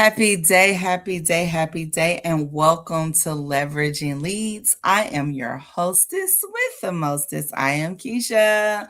Happy day, happy day, happy day, and welcome to Leveraging Leads. I am your hostess with the mostest. I am Keisha.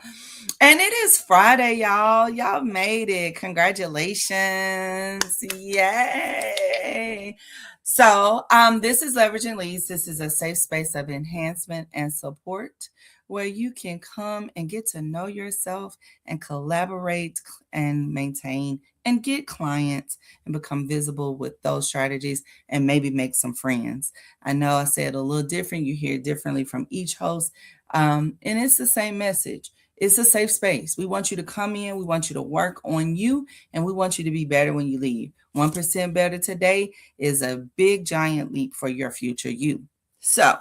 And it is Friday, y'all. Y'all made it. Congratulations. Yay. This is Leveraging Leads. This is a safe space of enhancement and support where you can come and get to know yourself and collaborate and maintain and get clients and become visible with those strategies and maybe make some friends. I know I said a little different. You hear differently from each host. And it's the same message. It's a safe space. We want you to come in. We want you to work on you, and we want you to be better when you leave. 1% better today is a big, giant leap for your future you. So,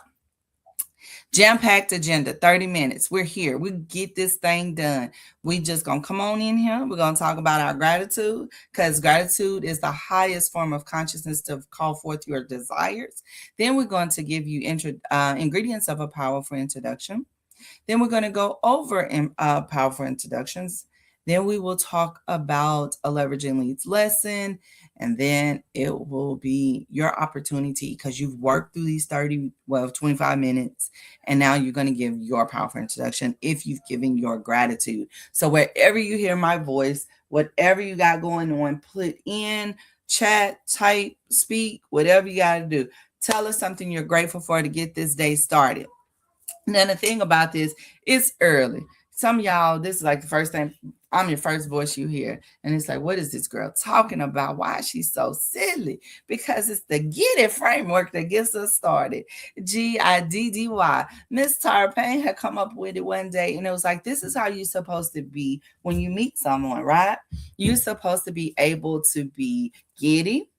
jam-packed agenda, 30 minutes. We're here. We get this thing done. We just gonna come on in here. We're gonna talk about our gratitude, because gratitude is the highest form of consciousness to call forth your desires. Then we're going to give you ingredients of a powerful introduction. Then we're going to go over powerful introductions. Then we will talk about a leveraging leads lesson. And then it will be your opportunity, because you've worked through these 25 minutes. And now you're going to give your powerful introduction if you've given your gratitude. So wherever you hear my voice, whatever you got going on, put in, chat, type, speak, whatever you got to do. Tell us something you're grateful for to get this day started. And then the thing about this, it's early. Some of y'all, this is like the first time I'm your first voice you hear. And it's like, what is this girl talking about? Why is she so silly? Because it's the Get It framework that gets us started. GIDDY. Miss Tara Payne had come up with it one day, and it was like, this is how you're supposed to be when you meet someone, right? You're supposed to be able to be giddy,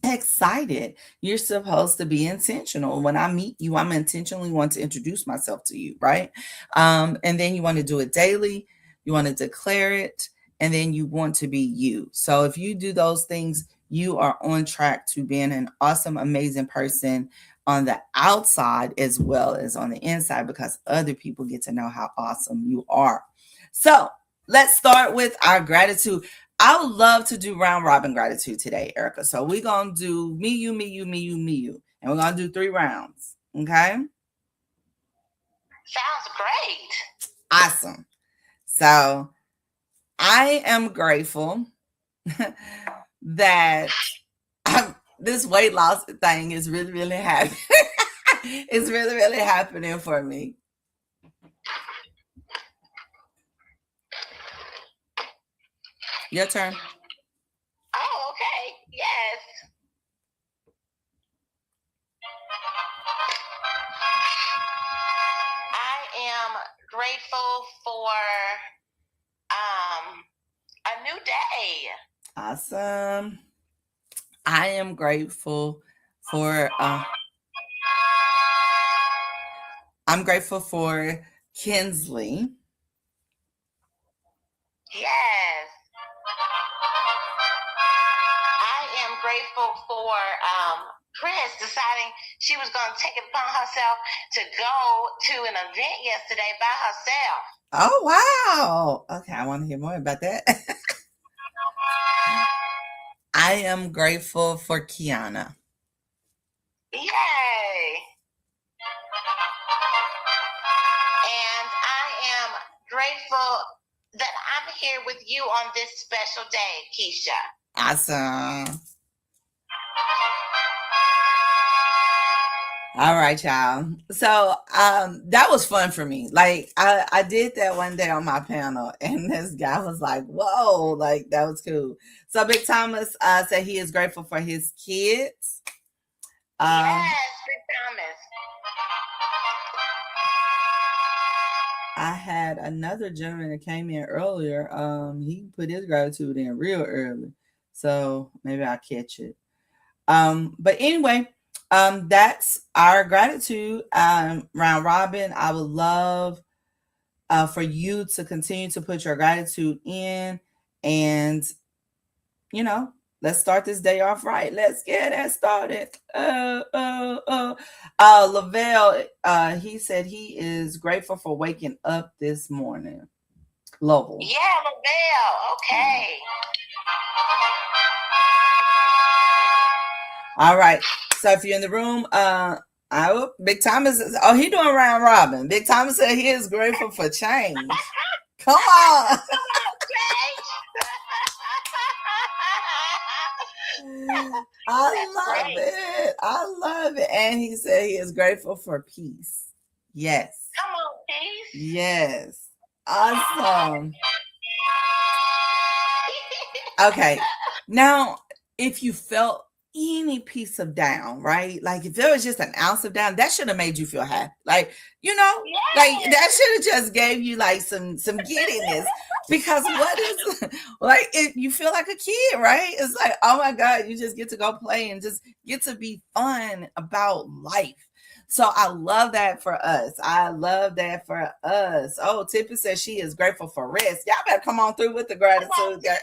excited. You're supposed to be intentional. When I meet you, I'm intentionally want to introduce myself to you, right? And then you want to do it daily. You want to declare it, and then you want to be you. So if you do those things, you are on track to being an awesome, amazing person on the outside as well as on the inside, because other people get to know how awesome you are. So let's start with our gratitude. I would love to do round robin gratitude today, Erica. So we're going to do me, you, me, you, me, you, me, you. And we're going to do 3 rounds. Okay? Sounds great. Awesome. So I am grateful that this weight loss thing is really, really happening. It's really, really happening for me. Your turn. Oh, okay. Yes. I am grateful for a new day. Awesome. I am grateful for I'm grateful for Kinsley. Yes. I am grateful for Chris deciding she was going to take it upon herself to go to an event yesterday by herself. Oh, wow. Okay, I want to hear more about that. I am grateful for Kiana. Yay. And I am grateful that I'm here with you on this special day, Keisha. Awesome. All right, y'all. So that was fun for me. Like I did that one day on my panel, and this guy was like, whoa, like that was cool. So Big Thomas said he is grateful for his kids. Yes, Big Thomas. I had another gentleman that came in earlier. He put his gratitude in real early. So maybe I'll catch it. But anyway, that's our gratitude round robin. I would love for you to continue to put your gratitude in, and let's start this day off right. Let's get it started. Lavelle, he said he is grateful for waking up this morning. Lovell. Yeah, Lavelle. Okay. All right. So if you're in the room, I will, Big Thomas is, oh, he doing round robin. Big Thomas said he is grateful for change. Come on. I That's love great. it. I love it. And he said he is grateful for peace. Yes. Come on, peace. Yes. Awesome. Okay. Now, if you felt any piece of down, right? Like if there was just an ounce of down, that should have made you feel happy. Like, like Yes. that should have just gave you like some giddiness. Because what is like if you feel like a kid, right? It's like, oh my God, you just get to go play and just get to be fun about life. So I love that for us. I love that for us. Oh, Tippy says she is grateful for rest. Y'all better come on through with the Come on, gratitude. come on, Pippin.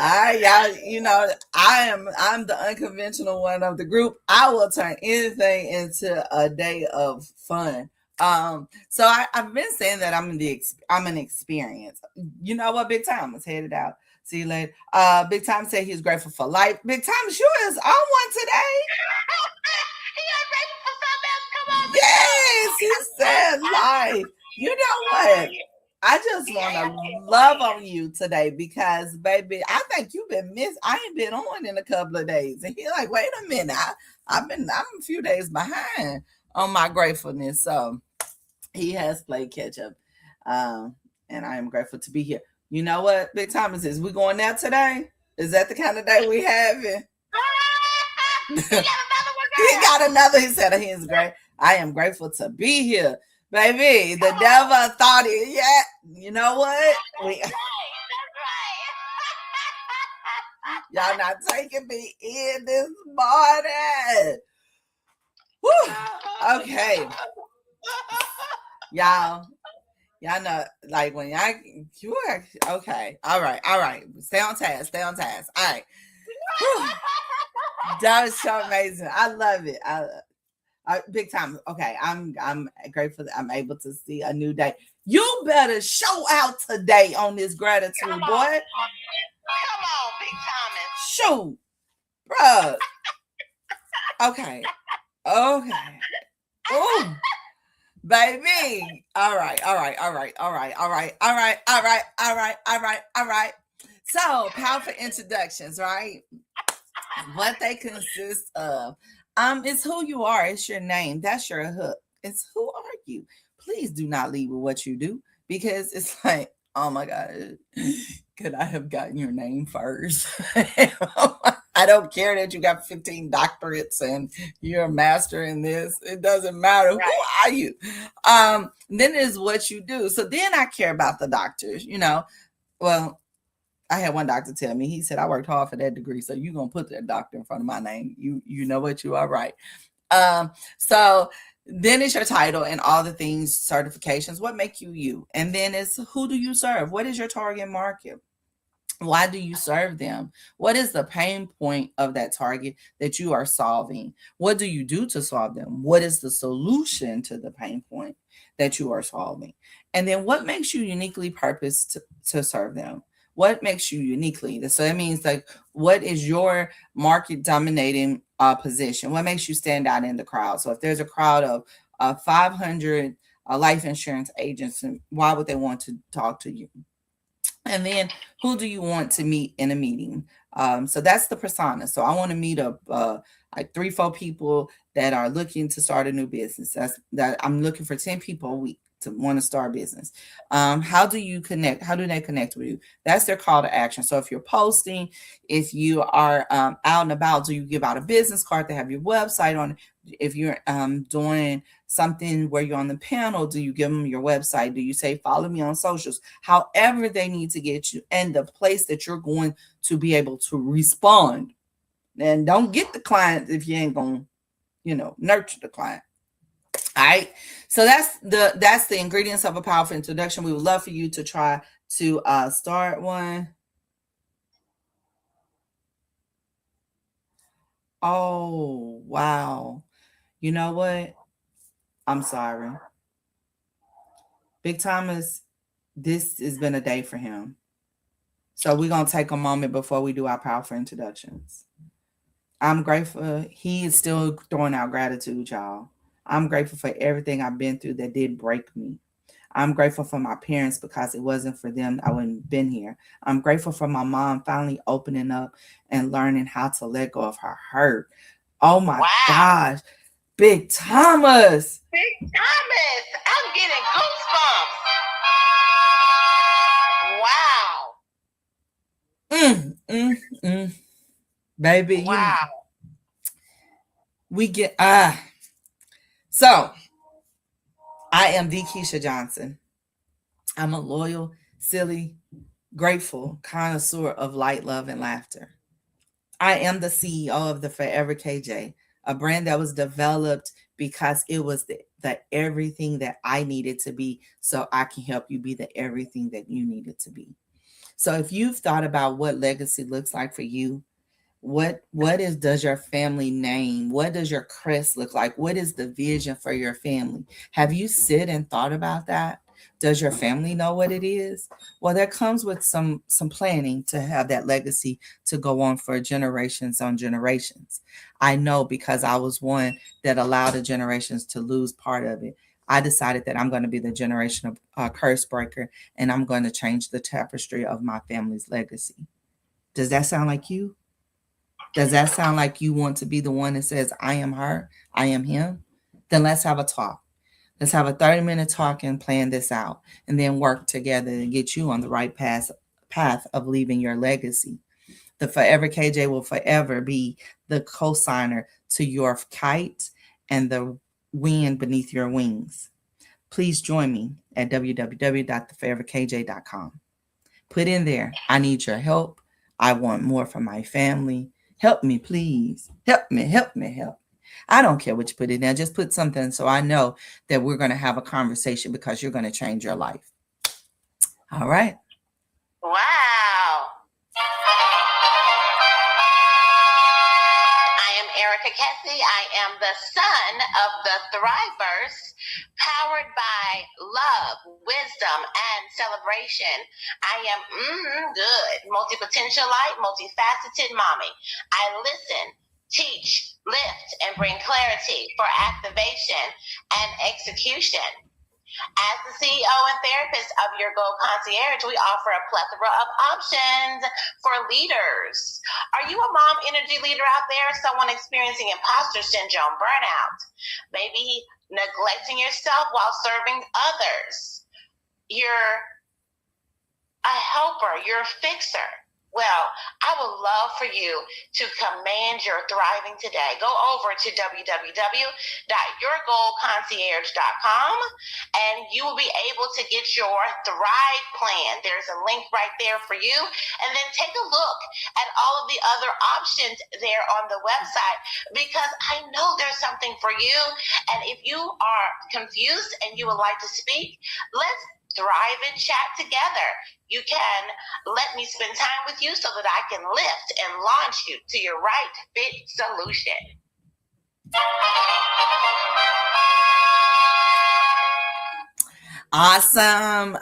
I y'all, I'm the unconventional one of the group. I will turn anything into a day of fun. So I've been saying that I'm an experience. You know what? Big Time is headed out. See you later. Big Time said he's grateful for life. Big Time sure is on one today. He ain't ready for something else. Come on, Big Tom. Yes, he said life. You know what? I just want to love on you today because, baby, I think you've been missed. I ain't been on in a couple of days, and you're like, wait a minute, I'm a few days behind on my gratefulness. So he has played catch up, um, and I am grateful to be here. You know what, Big Thomas is we going out today? Is that the kind of day we having? He got another one, He girl. got another. He said he is great. I am grateful to be here, baby. The Come on. devil thought it. Yeah, you know what? We That's right. y'all not taking me in this morning. Whew. Okay, y'all. Y'all know, like when y'all, you are okay. All right, all right. Stay on task. Stay on task. All right. Whew. That was so amazing. I love it. Big time. Okay, I'm grateful that I'm able to see a new day. You better show out today on this gratitude, Come on. boy. Come on, Big Thomas. Shoot, bruh. Okay, okay. Oh, baby. All right, all right, all right, all right, all right, all right, all right, all right, all right, all right. So, powerful introductions, right? What they consist of. It's who you are. It's your name. That's your hook. It's who are you. Please do not lead with what you do because it's like, oh my God, could I have gotten your name first? I don't care that you got 15 doctorates and you're a master in this. It doesn't matter. Who Right. are you? Then is what you do. So then I care about the doctors, Well, I had one doctor tell me, he said, I worked hard for that degree. So you're gonna put that doctor in front of my name. You know what, you are right. So then it's your title and all the things, certifications, what make you you. And then it's who do you serve? What is your target market? Why do you serve them? What is the pain point of that target that you are solving? What do you do to solve them? What is the solution to the pain point that you are solving? And then what makes you uniquely purposed to serve them? What makes you uniquely? So that means like, what is your market dominating position? What makes you stand out in the crowd? So if there's a crowd of 500 life insurance agents, why would they want to talk to you? And then who do you want to meet in a meeting? So that's the persona. So I want to meet up like 3, 4 people that are looking to start a new business. That I'm looking for 10 people a week to want to start a business. How do you connect? How do they connect with you? That's their call to action. So if you're posting, if you are out and about, do you give out a business card to have your website on? If you're doing something where you're on the panel, do you give them your website? Do you say follow me on socials? However they need to get you, and the place that you're going to be able to respond. And don't get the client if you ain't going to, nurture the client. All right. So that's the ingredients of a powerful introduction. We would love for you to try to start one. Oh, wow. You know what? I'm sorry. Big Thomas, this has been a day for him. So we're going to take a moment before we do our powerful introductions. I'm grateful. He is still throwing out gratitude, y'all. I'm grateful for everything I've been through that did break me. I'm grateful for my parents because it wasn't for them, I wouldn't have been here. I'm grateful for my mom finally opening up and learning how to let go of her hurt. Oh my Wow. gosh. Big Thomas. Big Thomas, I'm getting goosebumps. Wow. Mm, mm, mm. Baby, Wow. we get so I am the Keisha Johnson. I'm a loyal, silly, grateful connoisseur of light, love, and laughter. I am the CEO of the Forever KJ, a brand that was developed because it was the everything that I needed to be so I can help you be the everything that you needed to be. So if you've thought about what legacy looks like for you, what is does your family name? What does your crest look like? What is the vision for your family? Have you sit and thought about that? Does your family know what it is? Well, that comes with some planning to have that legacy to go on for generations on generations. I know because I was one that allowed the generations to lose part of it. I decided that I'm going to be the generation of curse breaker, and I'm going to change the tapestry of my family's legacy. Does that sound like you? Does that sound like you want to be the one that says, I am her, I am him? Then let's have a talk. Let's have a 30-minute talk and plan this out and then work together to get you on the right path of leaving your legacy. The Forever KJ will forever be the co-signer to your kite and the wind beneath your wings. Please join me at www.theforeverkj.com. Put in there, I need your help. I want more from my family. Help me, please. Help me, help me, help. I don't care what you put in there. Just put something so I know that we're going to have a conversation because you're going to change your life. All right. Wow. I am Erica Kessie. I am the son of the Thrivers, powered by love, wisdom, and celebration. I am good, multi-potentialite, multifaceted mommy. I listen, teach, lift, and bring clarity for activation and execution. As the CEO and therapist of Your Goal Concierge, we offer a plethora of options for leaders. Are you a mom energy leader out there? Someone experiencing imposter syndrome, burnout, maybe neglecting yourself while serving others? You're a helper, you're a fixer. Well, I would love for you to command your thriving today. Go over to www.yourgoalconcierge.com and you will be able to get your Thrive plan. There's a link right there for you. And then take a look at all of the other options there on the website because I know there's something for you. And if you are confused and you would like to speak, let's thrive and chat together. You can let me spend time with you so that I can lift and launch you to your right fit solution. Awesome.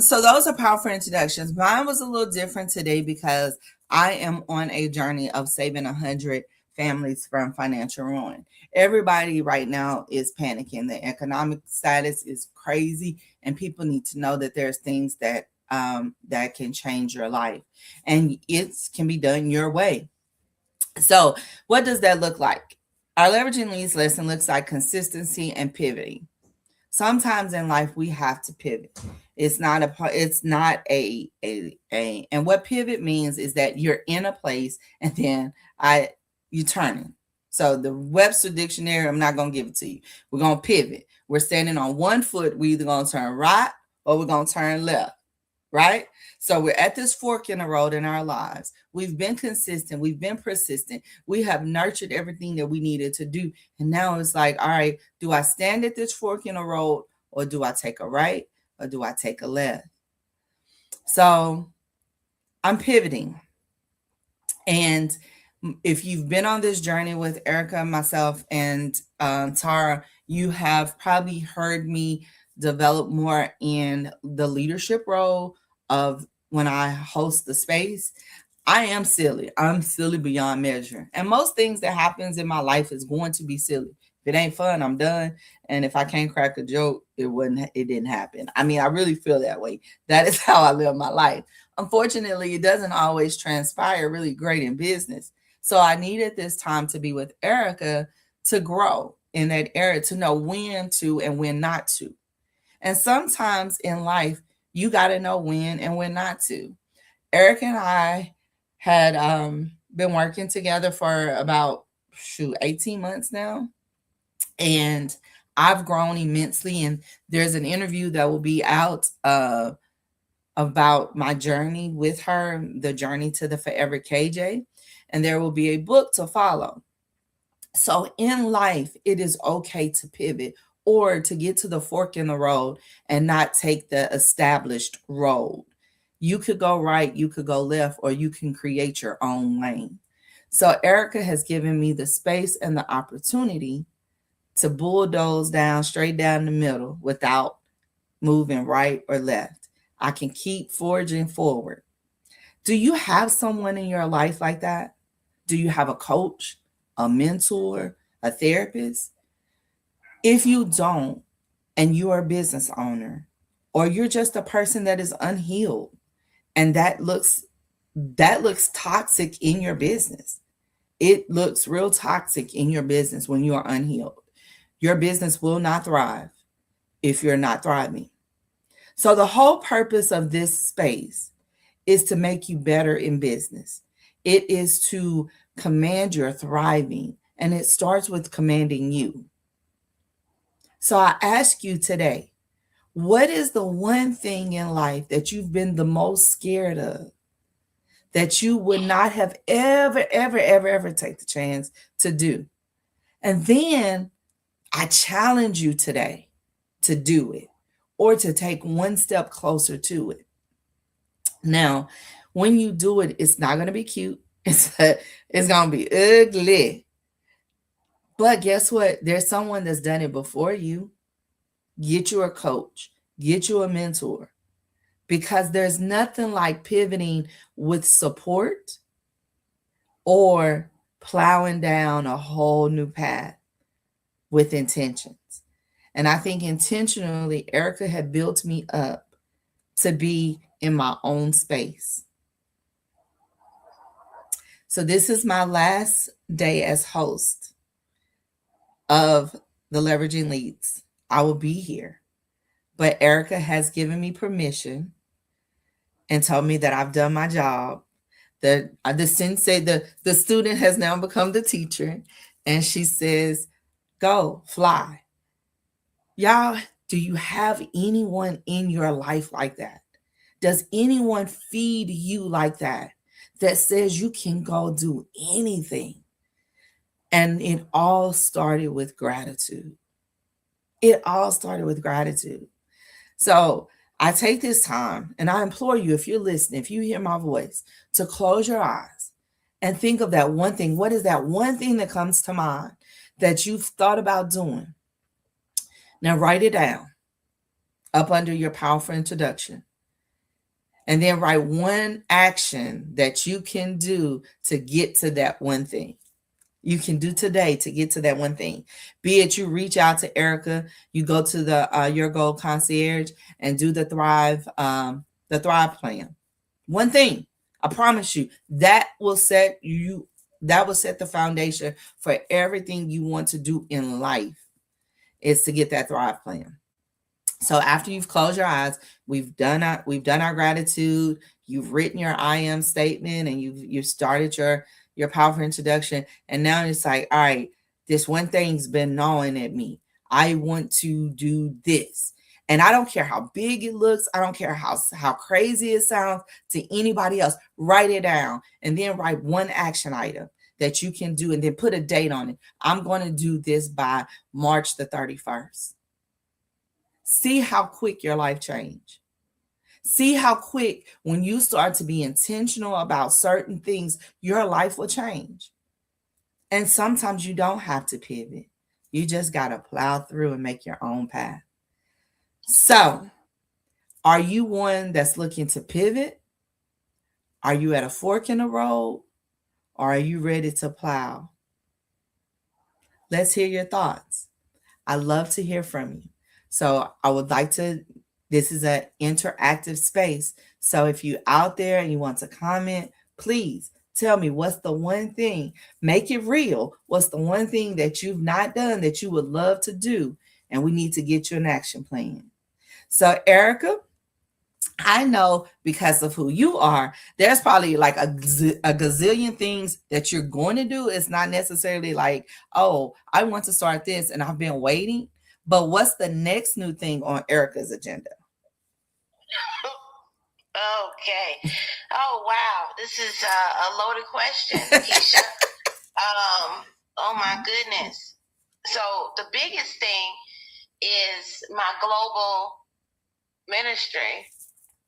So those are powerful introductions. Mine was a little different today because I am on a journey of saving 100 families from financial ruin. Everybody right now is panicking. The economic status is crazy, and people need to know that there's things that can change your life, and it can be done your way. So, what does that look like? Our leveraging leads lesson looks like consistency and pivoting. Sometimes in life we have to pivot. It's not a and what pivot means is that you're in a place and then I you turning. So the Webster dictionary, I'm not gonna give it to you. We're gonna pivot. We're standing on one foot. We're either gonna turn right or we're gonna turn left, right? So we're at this fork in the road in our lives. We've been consistent, we've been persistent, we have nurtured everything that we needed to do. And now it's like, all right, do I stand at this fork in the road or do I take a right or do I take a left? So I'm pivoting. And if you've been on this journey with Erica, myself, and Tara, You have probably heard me develop more in the leadership role of when I host the space. I am silly. I'm silly beyond measure. And most things that happens in my life is going to be silly. If it ain't fun, I'm done. And if I can't crack a joke, it didn't happen. I mean, I really feel that way. That is how I live my life. Unfortunately, it doesn't always transpire really great in business. So I needed this time to be with Erica to grow in that area, to know when to and when not to. And sometimes in life, you got to know when and when not to. Eric and I had been working together for about 18 months now, and I've grown immensely. And there's an interview that will be out about my journey with her, the journey to the Forever KJ, and there will be a book to follow. So in life, it is okay to pivot or to get to the fork in the road and not take the established road. You could go right, you could go left, or you can create your own lane. So Erica has given me the space and the opportunity to bulldoze down straight down the middle without moving right or left. I can keep forging forward. Do you have someone in your life like that? Do you have a coach, a mentor, a therapist? If you don't, and you are a business owner, or you're just a person that is unhealed, and that looks toxic in your business. It looks real toxic in your business when you are unhealed. Your business will not thrive if you're not thriving. So the whole purpose of this space is to make you better in business. It is to command your thriving, and it starts with commanding you. So I ask you today, what is the one thing in life that you've been the most scared of, that you would not have ever take the chance to do? And then I challenge you today to do it or to take one step closer to it. Now, when you do it, it's not going to be cute. It's going to be ugly. But guess what? There's someone that's done it before you. Get you a coach, get you a mentor, because there's nothing like pivoting with support or plowing down a whole new path with intentions. And I think intentionally, Erica had built me up to be in my own space. So this is my last day as host of the Leveraging Leads. I will be here, but Erica has given me permission and told me that I've done my job. The sensei, the student has now become the teacher, and she says, "Go fly." Y'all, do you have anyone in your life like that? Does anyone feed you like that? That says you can go do anything? And it all started with gratitude. It all started with gratitude. So I take this time and I implore you, if you're listening, if you hear my voice, to close your eyes and think of that one thing. What is that one thing that comes to mind that you've thought about doing? Now write it down up under your powerful introduction. And then write one action that you can do to get to that one thing. You can do today to get to that one thing. Be it you reach out to Erica, you go to the Your Goal Concierge and do the Thrive plan. One thing, I promise you, that will set the foundation for everything you want to do in life, is to get that Thrive plan. So after you've closed your eyes, we've done our gratitude. You've written your I am statement, and you've started your powerful introduction. And now it's like, all right, this one thing's been gnawing at me. I want to do this. And I don't care how big it looks. I don't care how crazy it sounds to anybody else. Write it down and then write one action item that you can do and then put a date on it. I'm going to do this by March the 31st. See how quick your life changed. See how quick, when you start to be intentional about certain things, your life will change. And sometimes you don't have to pivot. You just got to plow through and make your own path. So, are you one that's looking to pivot? Are you at a fork in the road? Or are you ready to plow? Let's hear your thoughts. I love to hear from you. So I would like to, this is an interactive space. So if you out there and you want to comment, please tell me what's the one thing, make it real. What's the one thing that you've not done that you would love to do? And we need to get you an action plan. So Erica, I know because of who you are, there's probably like a gazillion things that you're going to do. It's not necessarily like, oh, I want to start this and I've been waiting. But what's the next new thing on Erica's agenda? Okay. Oh wow, this is a loaded question, Keisha. Oh my goodness. So the biggest thing is my global ministry.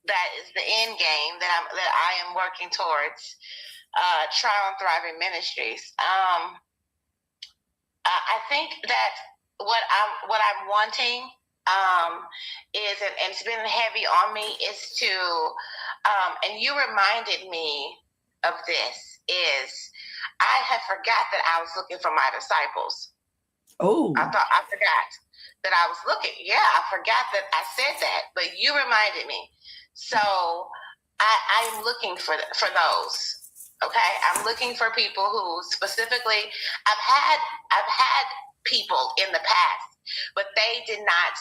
That is the end game that I am working towards. Trial and Thriving Ministries. I think that what I'm wanting is, and it's been heavy on me, is to, and you reminded me of this, is I had forgot that I was looking for my disciples. Oh, I forgot that I was looking. Yeah, I forgot that I said that, but you reminded me. So I'm looking for those. Okay, I'm looking for people who specifically I've had people in the past, but they did not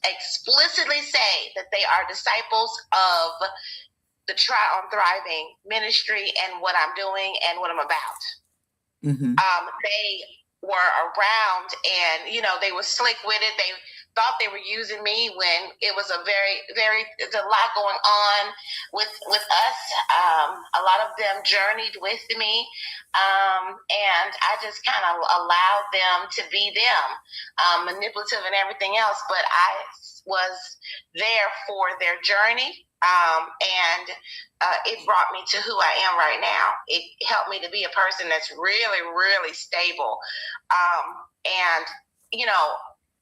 explicitly say that they are disciples of the Try on Thriving ministry and what I'm doing and what I'm about. mm-hmm. They were around and, they were slick with it. They thought they were using me when it was there's a lot going on with us. A lot of them journeyed with me. And I just kind of allowed them to be them, manipulative and everything else. But I was there for their journey. And it brought me to who I am right now. It helped me to be a person that's really, really stable. And,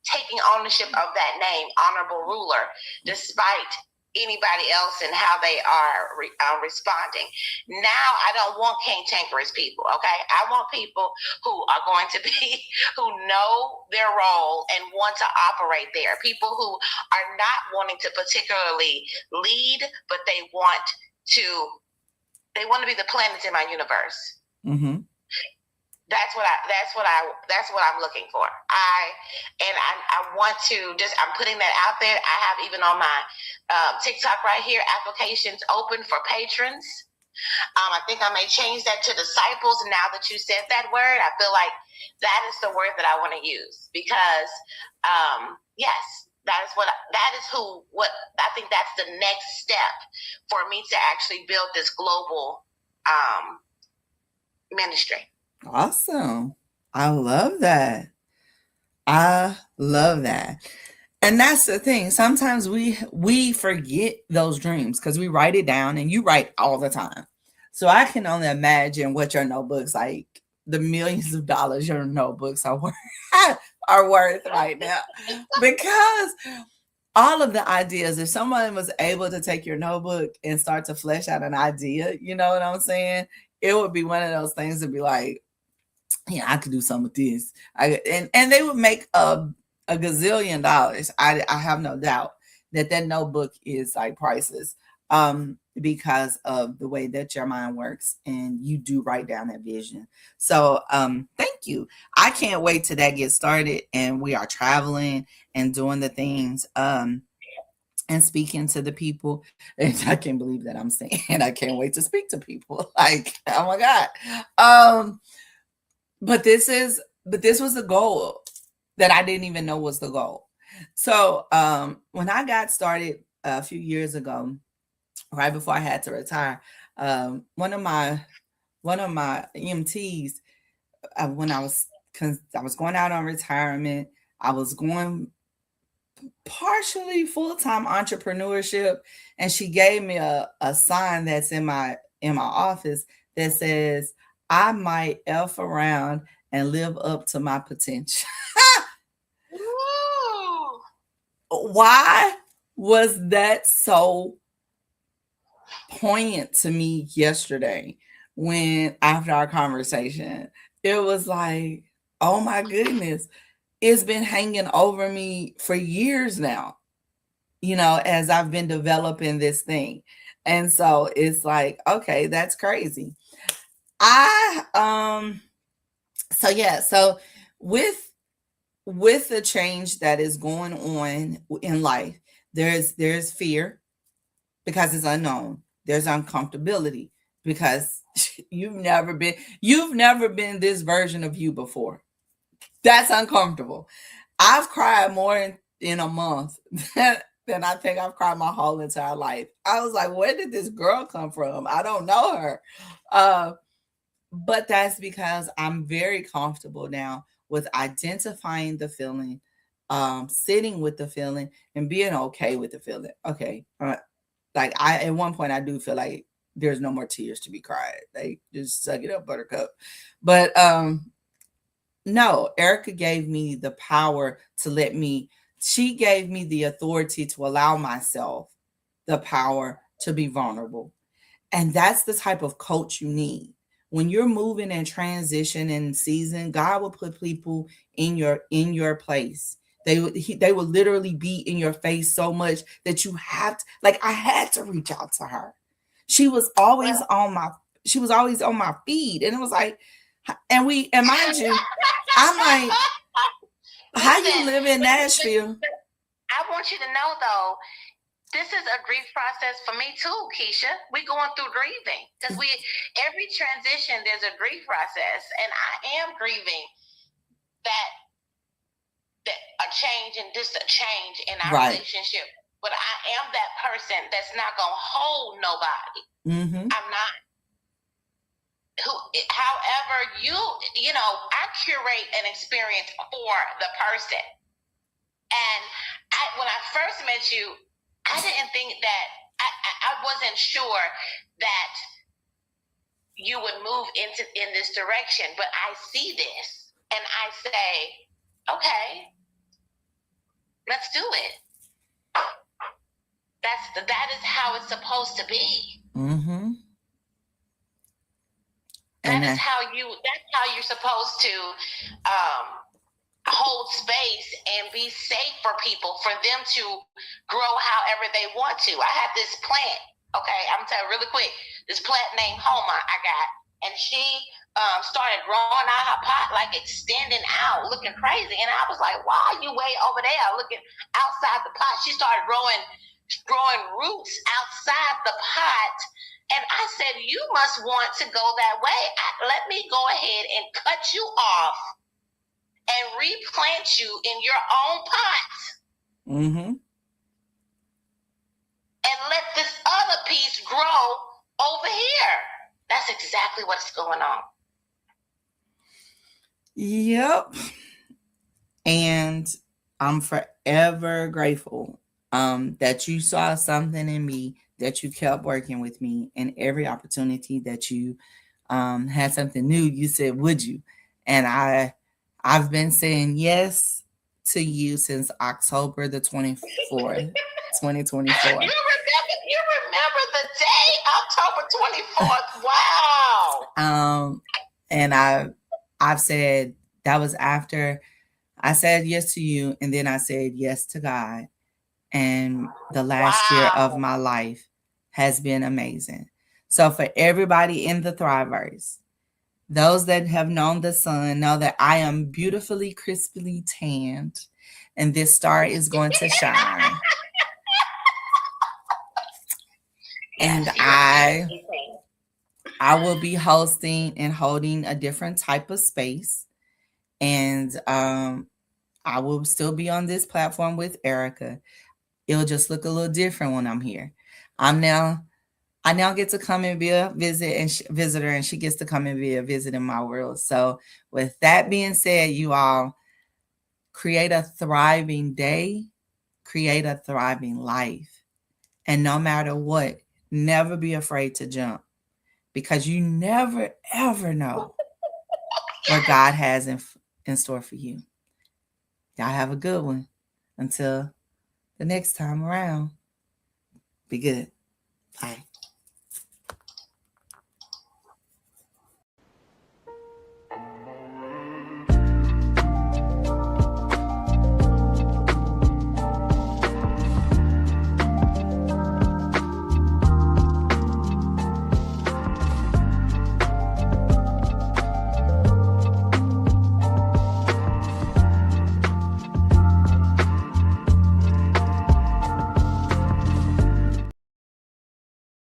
taking ownership of that name, honorable ruler, despite anybody else and how they are responding. Now, I don't want cantankerous people, okay? I want people who are going to be, who know their role and want to operate there. People who are not wanting to particularly lead, but they want to be the planets in my universe. Mm-hmm. That's what I'm looking for. I want to I'm putting that out there. I have even on my TikTok right here, applications open for patrons. I think I may change that to disciples. Now that you said that word, I feel like that is the word that I want to use because, yes, that is what I think that's the next step for me to actually build this global ministry. Awesome. I love that. I love that. And that's the thing. Sometimes we forget those dreams because we write it down and you write all the time. So I can only imagine what your notebooks like, the millions of dollars your notebooks are worth right now. Because all of the ideas, if someone was able to take your notebook and start to flesh out an idea, you know what I'm saying? It would be one of those things to be like, yeah, I could do something with this. And they would make a gazillion dollars. I have no doubt that notebook is like priceless because of the way that your mind works and you do write down that vision. So thank you. I can't wait till that gets started and we are traveling and doing the things and speaking to the people. And I can't believe that I'm saying I can't wait to speak to people. Like, oh my God. But this was the goal that I didn't even know was the goal. So when I got started a few years ago, right before I had to retire, one of my EMTs, when I was going out on retirement, I was going partially full-time entrepreneurship, and she gave me a sign that's in my office that says, I might F around and live up to my potential. why was that so poignant to me yesterday when after our conversation? It was like, oh my goodness, it's been hanging over me for years now, as I've been developing this thing. And so it's like, okay, that's crazy. I so yeah, so with with the change that is going on in life, there's fear because it's unknown. There's uncomfortability because you've never been this version of you before. That's uncomfortable. I've cried more in a month than I think I've cried my whole entire life. I was like, where did this girl come from? I don't know her. Uh, but that's because I'm very comfortable now with identifying the feeling, sitting with the feeling, and being okay with the feeling. Okay, like I at one point I do feel like there's no more tears to be cried. Like just suck it up, Buttercup. But no, Erica gave me the power to let me. She gave me the authority to allow myself the power to be vulnerable, and that's the type of coach you need. When you're moving and transition and season, God will put people in your place. They will literally be in your face so much that you have to, like I had to reach out to her. She was always Well, on my she was always on my feed. And it was like, and mind you, I'm like, how you listen, live in Nashville? I want you to know though, this is a grief process for me too, Keisha. We going through grieving because we every transition there's a grief process, and I am grieving that that a change and just a change in our Right. relationship. But I am that person that's not gonna hold nobody. Mm-hmm. I'm not. Who, however, I curate an experience for the person. And when I first met you, I didn't think that I wasn't sure that you would move in this direction, but I see this and I say, okay, let's do it. That is how it's supposed to be. Mm-hmm. And That's how you're supposed to hold space and be safe for people, for them to grow however they want to. I had this plant, okay, I'm gonna tell you really quick. This plant named Homa I got, and she started growing out her pot, like extending out, looking crazy. And I was like, why are you way over there looking outside the pot? She started growing roots outside the pot. And I said, you must want to go that way. Let me go ahead and cut you off and replant you in your own pot. mm-hmm. And let this other piece grow over here. That's exactly what's going on. Yep. And I'm forever grateful that you saw something in me, that you kept working with me, and every opportunity that you had something new, you said, would you? And I've been saying yes to you since October the 24th, 2024. You remember the day, October 24th. Wow. And I've said that was after I said yes to you, and then I said yes to God. And the last year of Wow. my life has been amazing. So for everybody in the Thrivers, those that have known the sun know that I am beautifully, crisply tanned, and this star is going to shine. And Yes, you're I beautiful. I will be hosting and holding a different type of space. And I will still be on this platform with Erica. It'll just look a little different when I'm here. I'm now I now get to come and be a visitor, and she gets to come and be a visit in my world. So, with that being said, you all create a thriving day, create a thriving life, and no matter what, never be afraid to jump because you never ever know what God has in store for you. Y'all have a good one. Until the next time around. Be good. Bye.